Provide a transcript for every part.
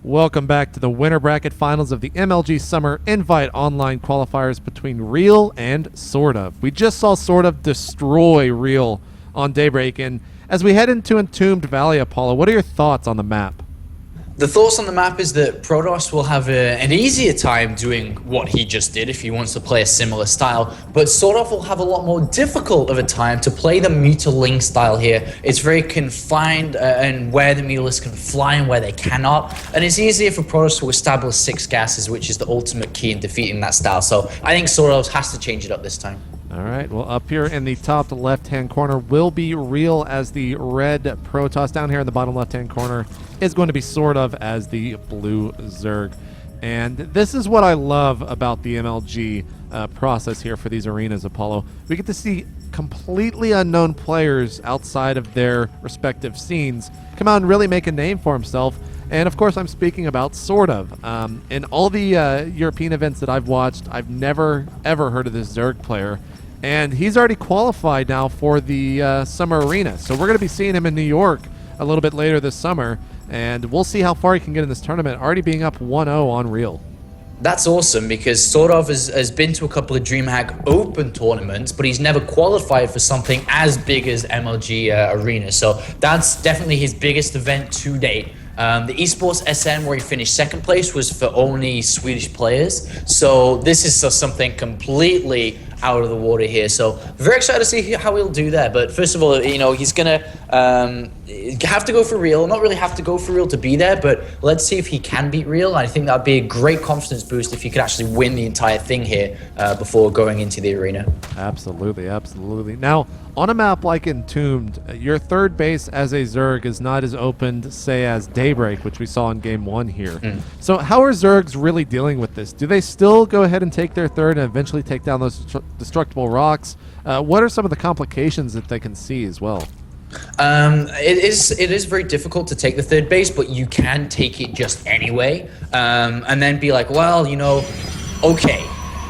Welcome back to the winner bracket finals of the MLG Summer Invite Online qualifiers between Real and SortOf. We just saw SortOf destroy Real on Daybreak, and as we head into Entombed Valley, Apollo, what are your thoughts on the map? The thoughts on the map is that Protoss will have an easier time doing what he just did if he wants to play a similar style, but SortOf will have a lot more difficult of a time to play the Mutaling style here. It's very confined and where the Mutalists can fly and where they cannot, and it's easier for Protoss to establish 6 gases, which is the ultimate key in defeating that style. So I think SortOf has to change it up this time. All right, well, up here in the top left-hand corner will be Real as the red Protoss. Down here in the bottom left-hand corner is going to be SortOf as the blue Zerg. And this is what I love about the MLG process here for these arenas, Apollo. We get to see completely unknown players outside of their respective scenes come out and really make a name for himself. And of course, I'm speaking about SortOf. In all the European events that I've watched, I've never, ever heard of this Zerg player. And he's already qualified now for the Summer Arena. So we're going to be seeing him in New York a little bit later this summer. And we'll see how far he can get in this tournament, already being up 1-0 on Real. That's awesome because SortOf has been to a couple of DreamHack Open tournaments, but he's never qualified for something as big as MLG Arena. So that's definitely his biggest event to date. The Esports SN, where he finished second place, was for only Swedish players. So this is just something completely out of the water here. So very excited to see how he'll do there. But first of all, you know, he's gonna have to go for Real. Not really have to go for Real to be there, but let's see if he can beat Real. I think that'd be a great confidence boost if he could actually win the entire thing here before going into the arena. Absolutely, absolutely. Now, on a map like Entombed, your third base as a Zerg is not as opened, say, as Daybreak, which we saw in Game 1 here. So how are Zergs really dealing with this? Do they still go ahead and take their third and eventually take down those destructible rocks? What are some of the complications that they can see as well? It is very difficult to take the third base, but you can take it just anyway, and then be like, well, you know, okay.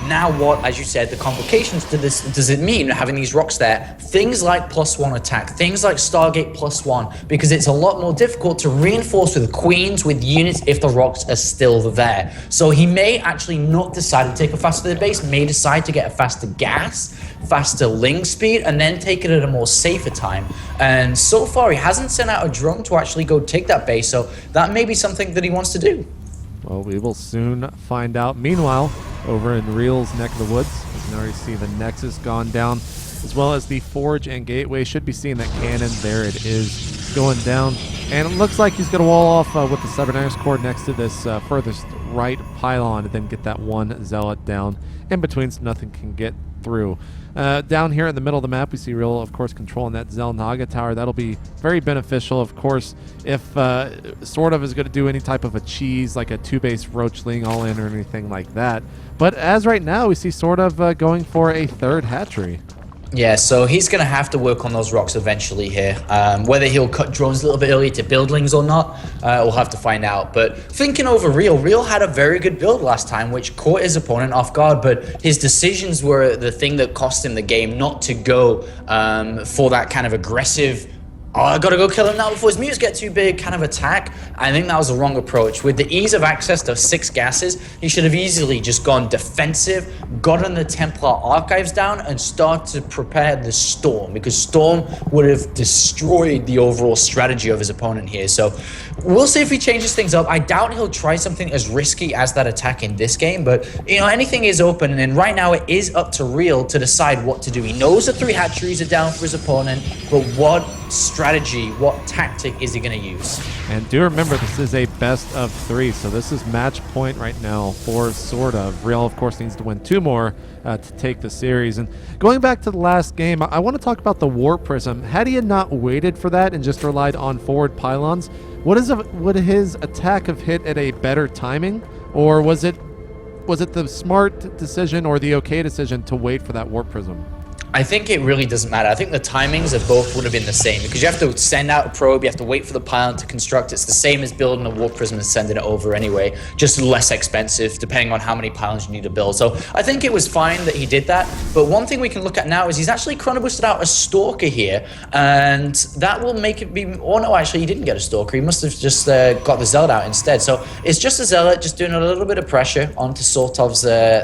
Now what, as you said, the complications to this, does it mean having these rocks there? Things like +1 attack, things like Stargate +1, because it's a lot more difficult to reinforce with queens, with units, if the rocks are still there. So he may actually not decide to take a faster base, may decide to get a faster gas, faster ling speed, and then take it at a more safer time. And so far, he hasn't sent out a drone to actually go take that base, so that may be something that he wants to do. Well, we will soon find out. Meanwhile, over in Real's neck of the woods, you can already see the Nexus gone down, as well as the Forge and Gateway. Should be seeing that cannon. There it is, going down. And it looks like he's going to wall off with the Cybernetics core next to this furthest right pylon, and then get that one Zealot down in between so nothing can get through. Down here in the middle of the map, we see Real, of course, controlling that Zelnaga tower. That'll be very beneficial, of course, if SortOf is going to do any type of a cheese, like a 2-base Roachling all-in or anything like that. But as right now, we see SortOf going for a third hatchery. Yeah, so he's going to have to work on those rocks eventually here. Whether he'll cut drones a little bit earlier to buildlings or not, we'll have to find out. But thinking over Real had a very good build last time, which caught his opponent off guard, but his decisions were the thing that cost him the game, not to go for that kind of aggressive, oh, I gotta go kill him now before his mutants get too big kind of attack. I think that was the wrong approach. With the ease of access to 6 gases, he should have easily just gone defensive, gotten the Templar archives down, and start to prepare the Storm, because Storm would have destroyed the overall strategy of his opponent here. So we'll see if he changes things up. I doubt he'll try something as risky as that attack in this game, but you know, anything is open, and right now it is up to Real to decide what to do. He knows the 3 hatcheries are down for his opponent, but what strategy, what tactic is he going to use? And do remember, this is a best of 3, so this is match point right now for SortOf. Real, of course, needs to win 2 more to take the series. And going back to the last game, I want to talk about the Warp Prism. Had he not waited for that and just relied on forward pylons, would his attack have hit at a better timing, or was it the smart decision or the okay decision to wait for that Warp Prism? I think it really doesn't matter. I think the timings of both would have been the same because you have to send out a probe, you have to wait for the pylon to construct. It's the same as building a warp prism and sending it over anyway, just less expensive depending on how many pylons you need to build. So I think it was fine that he did that. But one thing we can look at now is he's actually chrono boosted out a Stalker here, and that will make it be. Oh no, actually he didn't get a Stalker. He must have just got the Zealot out instead. So it's just a Zealot, just doing a little bit of pressure onto SortOf's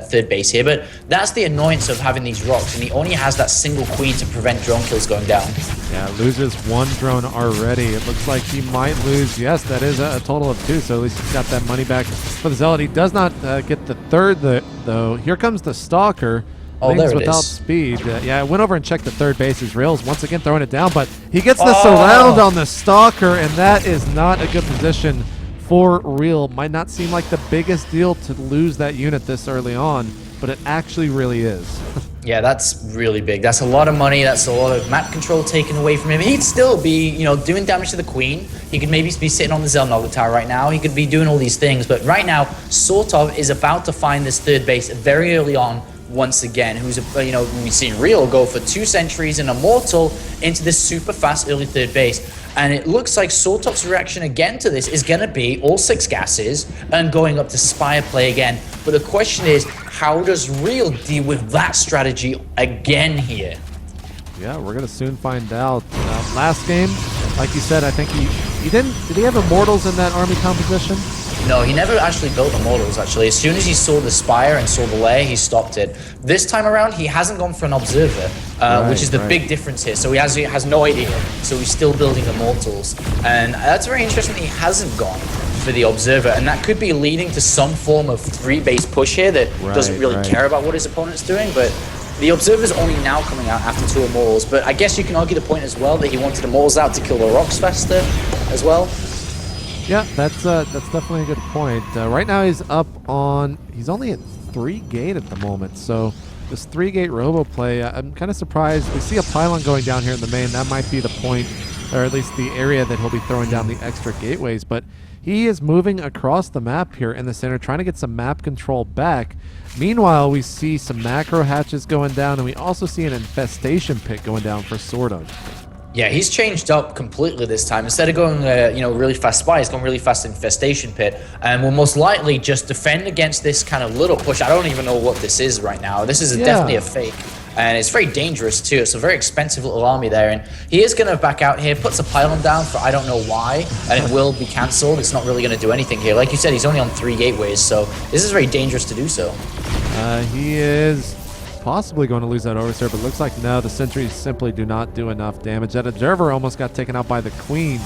third base here. But that's the annoyance of having these rocks, and he only has that single queen to prevent drone kills going down. Yeah, loses one drone already. It looks like he might lose. Yes, that is a total of 2, so at least he's got that money back for the Zealot. He does not get the third, though. Here comes the Stalker. Oh, Things there it without is. speed. Yeah, I went over and checked the third base. His Rails once again throwing it down, but he gets the surround on the Stalker, and that is not a good position for Real. Might not seem like the biggest deal to lose that unit this early on, but it actually really is. Yeah, that's really big. That's a lot of money. That's a lot of map control taken away from him. He'd still be, doing damage to the queen. He could maybe be sitting on the Zelnogga tower right now. He could be doing all these things. But right now, SortOf is about to find this third base very early on once again. We've seen Real go for 2 sentries and Immortal into this super fast early third base. And it looks like SortOf's reaction again to this is going to be all 6 gases and going up to Spire play again. But the question is, how does Real deal with that strategy again here? Yeah, we're going to soon find out. Last game, like you said, I think he didn't. Did he have Immortals in that army composition? No, he never actually built Immortals, actually. As soon as he saw the Spire and saw the lair, he stopped it. This time around, he hasn't gone for an Observer, which is the big difference here. So he has no idea. So he's still building Immortals. And that's very interesting that he hasn't gone for the Observer. And that could be leading to some form of 3-base push here that doesn't really care about what his opponent's doing. But the Observer's only now coming out after 2 Immortals. But I guess you can argue the point as well that he wanted Immortals out to kill the rocks faster as well. Yeah, that's definitely a good point. Right now he's he's only at 3 gate at the moment, so this 3-gate robo play, I'm kind of surprised. We see a pylon going down here in the main. That might be the point, or at least the area that he'll be throwing down the extra gateways, but he is moving across the map here in the center, trying to get some map control back. Meanwhile, we see some macro hatches going down, and we also see an infestation pit going down for SortOf. Yeah, he's changed up completely this time. Instead of going, really fast spy, he's going really fast infestation pit, and will most likely just defend against this kind of little push. I don't even know what this is right now. This is definitely a fake, and it's very dangerous too. It's a very expensive little army there, and he is going to back out here, puts a pylon down for I don't know why, and it will be cancelled. It's not really going to do anything here. Like you said, he's only on 3 gateways, so this is very dangerous to do so. He is possibly going to lose that overseer, but looks like no, the sentries simply do not do enough damage. That observer almost got taken out by the queen,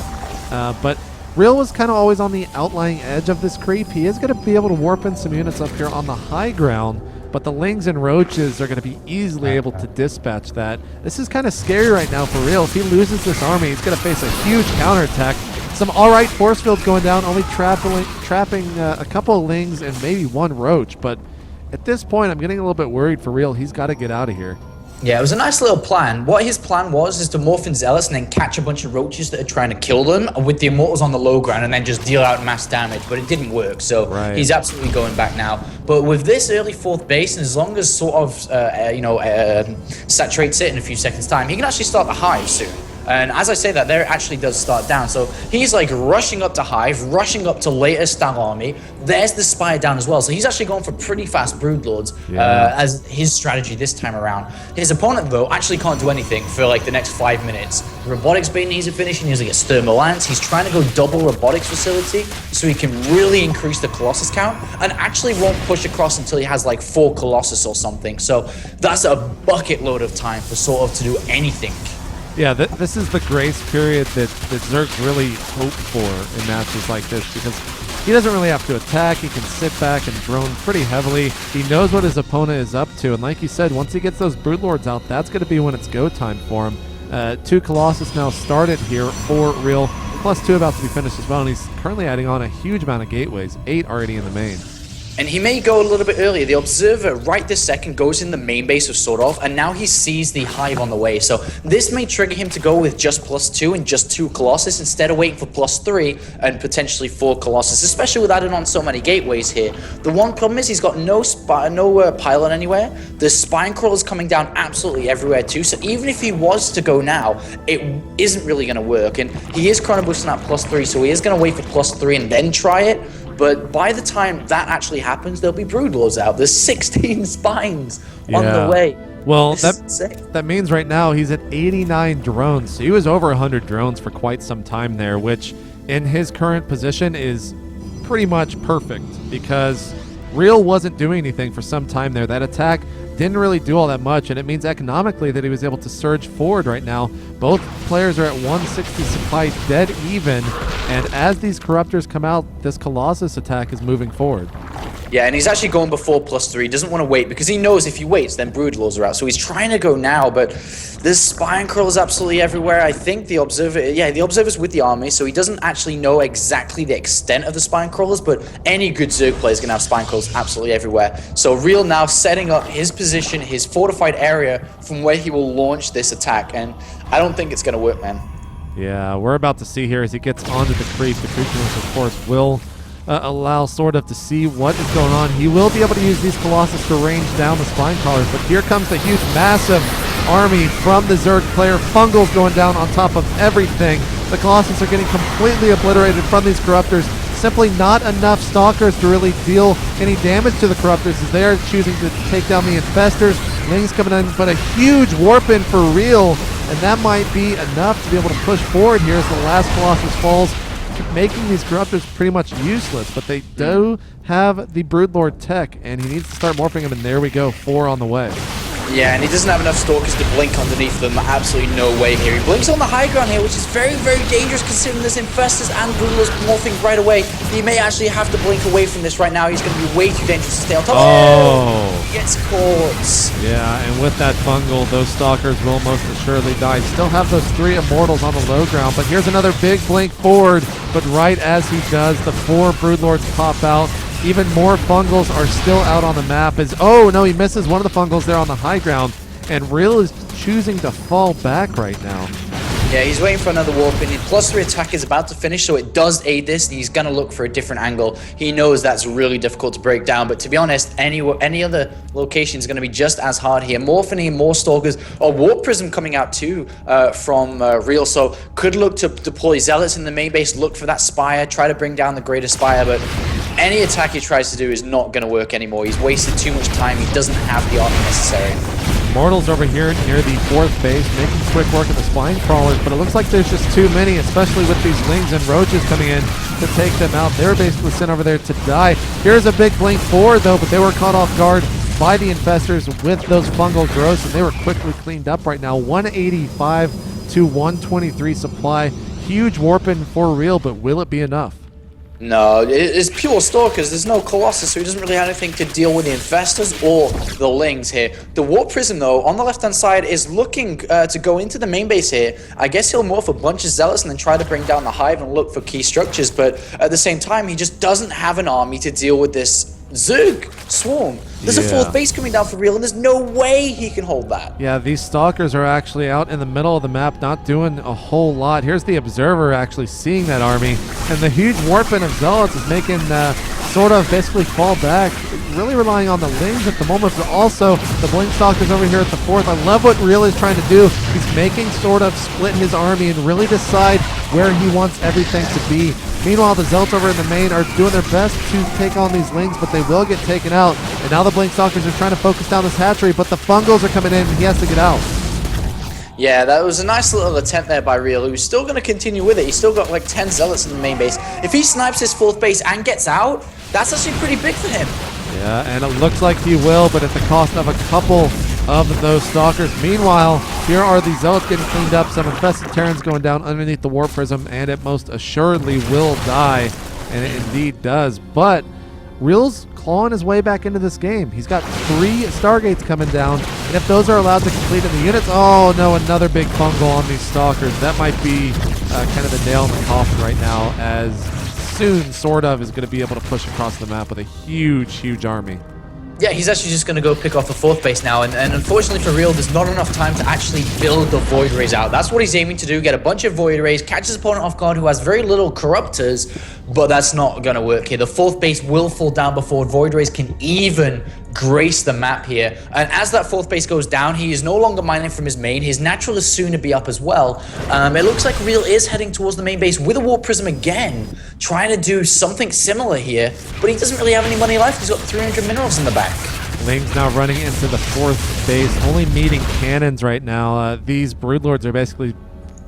but Real was kind of always on the outlying edge of this creep. He is going to be able to warp in some units up here on the high ground, but the Lings and Roaches are going to be easily able to dispatch that. This is kind of scary right now for Real. If he loses this army, he's going to face a huge counterattack. Some alright force fields going down, only trapping a couple of Lings and maybe 1 Roach, but at this point, I'm getting a little bit worried for Real. He's got to get out of here. Yeah, it was a nice little plan. What his plan was is to morph in Zealots and then catch a bunch of roaches that are trying to kill them with the Immortals on the low ground and then just deal out mass damage, but it didn't work, so he's absolutely going back now. But with this early 4th base, and as long as SortOf, saturates it in a few seconds' time, he can actually start the hive soon. And as I say that, there it actually does start down. So he's like rushing up to Hive, rushing up to later Stag Army. There's the Spire down as well. So he's actually going for pretty fast Broodlords as his strategy this time around. His opponent, though, actually can't do anything for like the next 5 minutes. Robotics Bane needs a finish, and he gets Thermal Lance. He's trying to go double Robotics Facility so he can really increase the Colossus count, and actually won't push across until he has like 4 Colossus or something. So that's a bucket load of time for SortOf to do anything. Yeah, this is the grace period that Zergs really hope for in matches like this, because he doesn't really have to attack. He can sit back and drone pretty heavily. He knows what his opponent is up to, and like you said, once he gets those Broodlords out, that's going to be when it's go time for him. 2 Colossus now started here for Real, plus 2 about to be finished as well, and he's currently adding on a huge amount of gateways, 8 already in the main. And he may go a little bit earlier. The Observer, right this second, goes in the main base of SortOf, and now he sees the Hive on the way. So this may trigger him to go with just +2 and just 2 Colossus instead of waiting for +3 and potentially 4 Colossus, especially with adding on so many gateways here. The one problem is he's got no pylon anywhere. The Spine Crawler's coming down absolutely everywhere too. So even if he was to go now, it isn't really going to work. And he is Chrono Boosting at +3, so he is going to wait for +3 and then try it. But by the time that actually happens, there'll be Broodlords out. There's 16 spines on the way. Well, that means right now he's at 89 drones. So he was over 100 drones for quite some time there, which in his current position is pretty much perfect because Real wasn't doing anything for some time there. That attack didn't really do all that much, and it means economically that he was able to surge forward right now. Both players are at 160 supply, dead even, and as these Corruptors come out, this Colossus attack is moving forward. Yeah, and he's actually going before +3. He doesn't want to wait because he knows if he waits, then Broodlords are out. So he's trying to go now, but there's Spine Crawlers absolutely everywhere. I think the Observer's with the army, so he doesn't actually know exactly the extent of the Spine Crawlers, but any good Zerg player is going to have Spine Crawlers absolutely everywhere. So Real now setting up his position, his fortified area from where he will launch this attack, and I don't think it's going to work, man. Yeah, we're about to see here as he gets onto the creep. The creep, of course, will allow SortOf to see what is going on. He will be able to use these Colossus to range down the Spine Crawlers, but here comes the huge, massive army from the Zerg player. Fungals going down on top of everything. The Colossus are getting completely obliterated from these Corruptors. Simply not enough Stalkers to really deal any damage to the Corruptors as they are choosing to take down the Infestors. Lings coming in, but a huge warp in for Real, and that might be enough to be able to push forward here as the last Colossus falls, making these Corruptors pretty much useless. But they do have the Broodlord tech, and he needs to start morphing them, and there we go, 4 on the way. Yeah, and he doesn't have enough Stalkers to blink underneath them. Absolutely no way here. He blinks on the high ground here, which is very, very dangerous considering there's Infestors and Broodlords morphing right away. He may actually have to blink away from this right now. He's going to be way too dangerous to stay on top. Oh! He gets caught. Yeah, and with that fungal, those Stalkers will most assuredly die. Still have those 3 Immortals on the low ground, but here's another big blink forward. But right as he does, the 4 Broodlords pop out. Even more Fungals are still out on the map. Oh no, he misses one of the Fungals there on the high ground, and Real is choosing to fall back right now. Yeah, he's waiting for another warp in. +3 attack is about to finish, so it does aid this. He's going to look for a different angle. He knows that's really difficult to break down, but to be honest, any other location is going to be just as hard here. More Morphine, more Stalkers, a Warp Prism coming out too from Real, so could look to deploy Zealots in the main base, look for that Spire, try to bring down the Greater Spire, but any attack he tries to do is not going to work anymore. He's wasted too much time. He doesn't have the army necessary. Mortals over here near the 4th base, making quick work of the Spine Crawlers, but it looks like there's just too many, especially with these Lings and Roaches coming in to take them out. They're basically sent over there to die. Here's a big blink forward, though, but they were caught off guard by the Infestors with those fungal growths, and they were quickly cleaned up right now. 185 to 123 supply. Huge warping for Real, but will it be enough? No, it's pure Stalkers. There's no Colossus, so he doesn't really have anything to deal with the Infestors or the Lings here. The Warp Prism, though, on the left-hand side is looking to go into the main base here. I guess he'll morph a bunch of Zealots and then try to bring down the Hive and look for key structures, but at the same time, he just doesn't have an army to deal with this Zerg swarm. There's a 4th base coming down for Real, and there's no way he can hold that. Yeah, these Stalkers are actually out in the middle of the map, not doing a whole lot. Here's the Observer actually seeing that army, and the huge warping of Zealots is making SortOf basically fall back, really relying on the Lings at the moment, but also the Blink Stalkers over here at the 4th. I love what Real is trying to do. He's making SortOf split his army and really decide where he wants everything to be. Meanwhile, the Zealots over in the main are doing their best to take on these Lings, but they will get taken out. And now the Blink Stalkers are trying to focus down this hatchery, but the Fungals are coming in and he has to get out. Yeah, that was a nice little attempt there by Real, who's still going to continue with it. He's still got like 10 Zealots in the main base. If he snipes his 4th base and gets out, that's actually pretty big for him. Yeah, and it looks like he will, but at the cost of a couple of those Stalkers. Meanwhile, here are the Zealots getting cleaned up, some Infested Terrans going down underneath the Warp Prism, and it most assuredly will die, and it indeed does. But Real's clawing his way back into this game. He's got 3 Stargates coming down, and if those are allowed to complete in the units, oh no, another big fungal on these Stalkers. That might be kind of the nail in the coffin right now, as soon SortOf is going to be able to push across the map with a huge army. Yeah, he's actually just going to go pick off the 4th base now, and unfortunately for real, there's not enough time to actually build the Void Rays out. That's what he's aiming to do, get a bunch of Void Rays, catch his opponent off guard who has very little Corruptors, but that's not going to work here. The 4th base will fall down before Void Rays can even grace the map here, and as that 4th base goes down, he is no longer mining from his main. His natural is soon to be up as well. It looks like Real is heading towards the main base with a Warp Prism again, trying to do something similar here, but he doesn't really have any money left. He's got 300 minerals in the bank. Ling's now running into the 4th base, only meeting cannons right now. These Broodlords are basically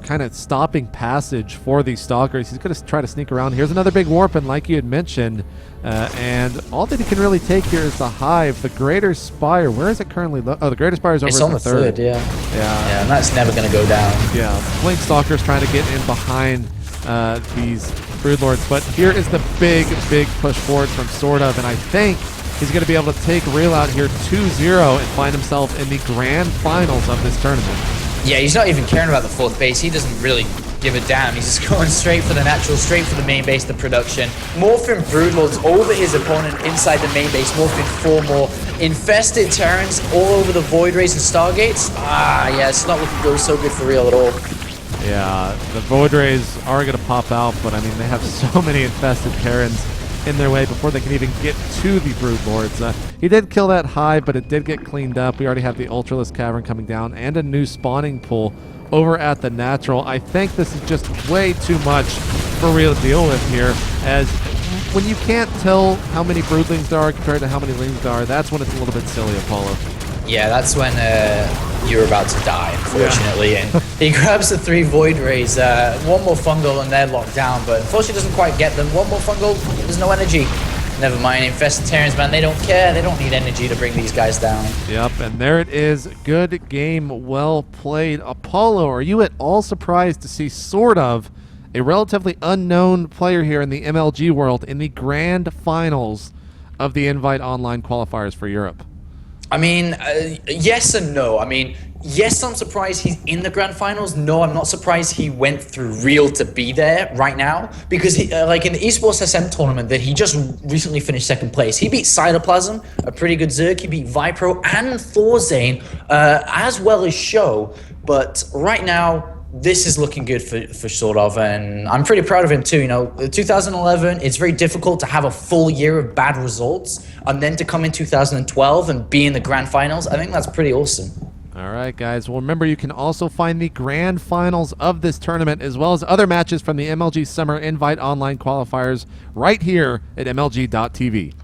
kind of stopping passage for these Stalkers. He's going to try to sneak around. Here's another big warp, and like you had mentioned, and all that he can really take here is the Hive. The Greater Spire, where is it currently? Oh, the Greater Spire is over It's in on the 3rd, yeah. Yeah, and that's never going to go down. Yeah, Blink Stalker's trying to get in behind these Broodlords, but here is the big push forward from SortOf, and I think he's going to be able to take Real out here 2-0 and find himself in the grand finals of this tournament. Yeah, he's not even caring about the 4th base. He doesn't really give a damn. He's just going straight for the natural, straight for the main base, the production. Morphing Broodlords over his opponent inside the main base, morphing 4 more. Infested Terrans all over the Void Rays and Stargates. Yeah, it's not looking so good for Real at all. Yeah, the Void Rays are going to pop out, but I mean, they have so many infested Terrans in their way before they can even get to the Broodlords. He did kill that Hive, but it did get cleaned up. We already have the Ultralisk Cavern coming down and a new spawning pool over at the Natural. I think this is just way too much for Real to deal with here, as when you can't tell how many Broodlings there are compared to how many Lings there are, that's when it's a little bit silly, Apollo. Yeah, that's when you're about to die, unfortunately. Yeah. And he grabs the 3 Void Rays, 1 more Fungal and they're locked down, but unfortunately doesn't quite get them. 1 more Fungal, there's no energy. Never mind, Infested Terrans, man, they don't care. They don't need energy to bring these guys down. Yep, and there it is. Good game, well played. Apollo, are you at all surprised to see SortOf, a relatively unknown player here in the MLG world, in the grand finals of the Invite Online qualifiers for Europe? I mean, yes and no. I mean, yes, I'm surprised he's in the grand finals. No, I'm not surprised he went through Real to be there right now, because he, like in the Esports SM tournament that he just recently finished 2nd place, he beat Cytoplasm, a pretty good Zerg. He beat Vipro and Thorzane, as well as Show. But right now, this is looking good for SortOf, and I'm pretty proud of him too. You know, 2011, it's very difficult to have a full year of bad results, and then to come in 2012 and be in the grand finals. I think that's pretty awesome. All right, guys. Well, remember, you can also find the grand finals of this tournament, as well as other matches from the MLG Summer Invite Online qualifiers right here at MLG.tv.